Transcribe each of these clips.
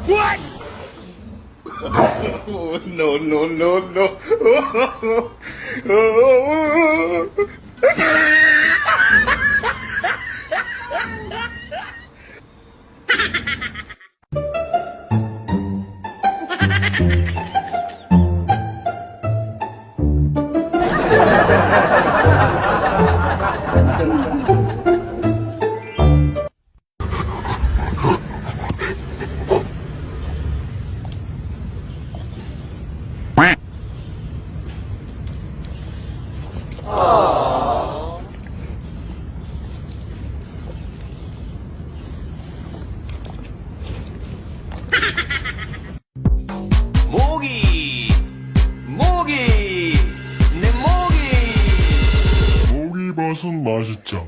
What? Oh, no, no, no, no. 모기, 모기, 내 모기. 모기버섯 맛있죠.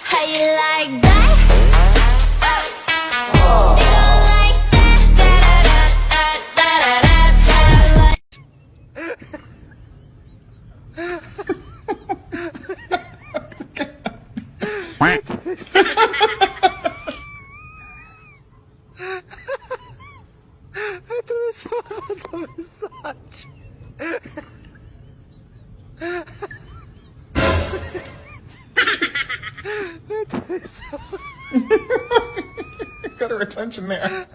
How you like that? You gon' like that? Da da da da da da da. Got her attention there.